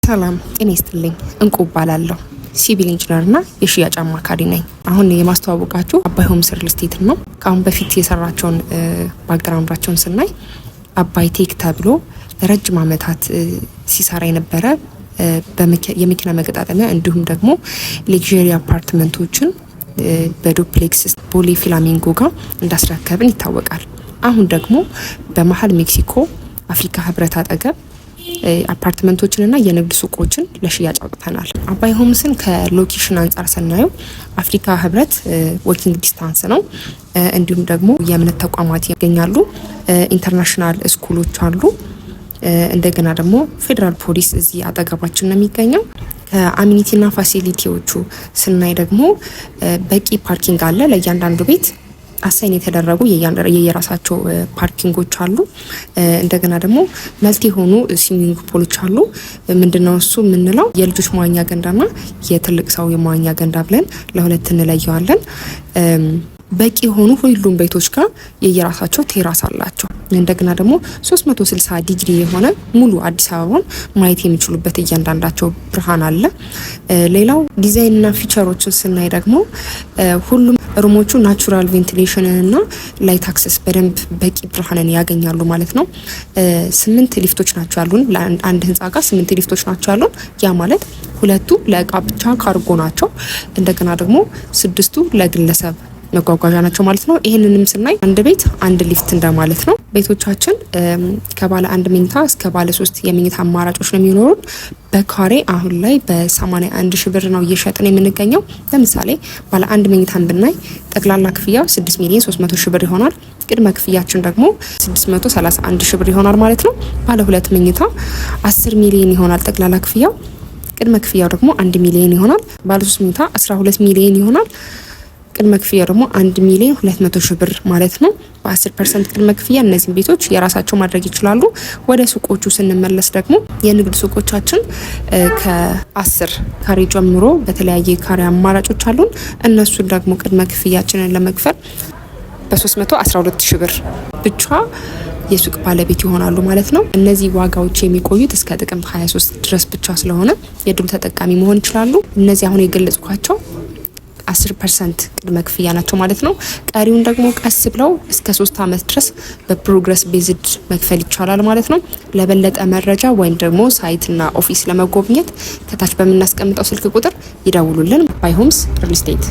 ሰላም ጤና ይስጥልኝ። እንቁ እባላለሁ። ሲቪል ኢንጂነርና የሽያጭ አማካሪ ነኝ። አሁን የማስተዋወቃችሁ አባይ ሆምስ ሪል ስቴት ነው። ከአሁን በፊት የሰራቸውን ባክግራውንዳቸውን ስናይ አባይ ቴክ ተብሎ ለረጅም ዓመታት ሲሰራ የነበረ የመኪና መገጣጠሚያ እንዲሁም ደግሞ ሌክዠሪ አፓርትመንቶችን በዱፕሌክስ ቦሌ ፍላሚንጎ ጋር እንዳስረከብን ይታወቃል። አሁን ደግሞ በመሀል ሜክሲኮ አፍሪካ ህብረት አጠገብ አፓርትመንቶችንና የንግድ ሱቆችን ለሽያጭ አውጥተናል። አባይ ሆምስን ከሎኬሽን አንጻር ስናየው አፍሪካ ህብረት ወኪንግ ዲስታንስ ነው። እንዲሁም ደግሞ የእምነት ተቋማት ይገኛሉ። ኢንተርናሽናል ስኩሎች አሉ። እንደገና ደግሞ ፌዴራል ፖሊስ እዚህ አጠገባችን ነው የሚገኘው። ከአሚኒቲና ፋሲሊቲዎቹ ስናይ ደግሞ በቂ ፓርኪንግ አለ። ለእያንዳንዱ ቤት አሳይን የተደረጉ የየራሳቸው ፓርኪንጎች አሉ። እንደገና ደግሞ መልቲ የሆኑ ስዊሚንግ ፑሎች አሉ። ምንድነው እሱ የምንለው የልጆች መዋኛ ገንዳና የትልቅ ሰው የመዋኛ ገንዳ ብለን ለሁለት እንለየዋለን። በቂ የሆኑ ሁሉም ቤቶች ጋር የየራሳቸው ቴራስ አላቸው። እንደገና ደግሞ 360 ዲግሪ የሆነ ሙሉ አዲስ አበባን ማየት የሚችሉበት እያንዳንዳቸው ብርሃን አለ። ሌላው ዲዛይንና ፊቸሮችን ስናይ ደግሞ ሁሉም ሩሞቹ ናቹራል ቬንቲሌሽን እና ላይት አክሰስ በደንብ በቂ ብርሃንን ያገኛሉ ማለት ነው። 8 ሊፍቶች ናቸው ያሉን። ለአንድ ህንጻ ጋር 8 ሊፍቶች ናቸው ያሉን። ያ ማለት 2ቱ ለእቃ ብቻ ካርጎ ናቸው። እንደገና ደግሞ 6ቱ ለግለሰብ መጓጓዣ ናቸው ማለት ነው። ይሄንንም ስናይ አንድ ቤት አንድ ሊፍት እንደማለት ነው። ቤቶቻችን ከባለ 1 መኝታ እስከ ባለ 3 የመኝታ አማራጮች ነው የሚኖሩን። በካሬ አሁን ላይ በ81 ሺህ ብር ነው እየሸጥን የምንገኘው። ለምሳሌ ባለ 1 መኝታን ብናይ ጠቅላላ ክፍያው 6 ሚሊዮን 300 ሺህ ብር ይሆናል። ቅድመ ክፍያችን ደግሞ 631 ሺህ ብር ይሆናል ማለት ነው። ባለ 2 መኝታ 10 ሚሊዮን ይሆናል ጠቅላላ ክፍያው። ቅድመ ክፍያው ደግሞ 1 ሚሊዮን ይሆናል። ባለ 3 መኝታ 12 ሚሊዮን ይሆናል። ቅድመ ክፍያ ደግሞ 1 ሚሊዮን 200 ሺህ ብር ማለት ነው። በ10% ቅድመ ክፍያ እነዚህን ቤቶች የራሳቸው ማድረግ ይችላሉ። ወደ ሱቆቹ ስንመለስ ደግሞ የንግድ ሱቆቻችን ከ10 ካሬ ጀምሮ በተለያየ ካሬ አማራጮች አሉን። እነሱን ደግሞ ቅድመ ክፍያችንን ለመክፈል በ312 ሺህ ብር ብቻ የሱቅ ባለቤት ይሆናሉ ማለት ነው። እነዚህ ዋጋዎች የሚቆዩት እስከ ጥቅምት 23 ድረስ ብቻ ስለሆነ የድሉ ተጠቃሚ መሆን ይችላሉ። እነዚህ አሁን የገለጽኳቸው 10% ቅድመ ክፍያ ናቸው ማለት ነው። ቀሪውን ደግሞ ቀስ ብለው እስከ 3 ዓመት ድረስ በፕሮግረስ ቤዝድ መክፈል ይቻላል ማለት ነው። ለበለጠ መረጃ ወይም ደግሞ ሳይትና ኦፊስ ለመጎብኘት ከታች በምናስቀምጠው ስልክ ቁጥር ይደውሉልን። አባይ ሆምስ ሪል ስቴት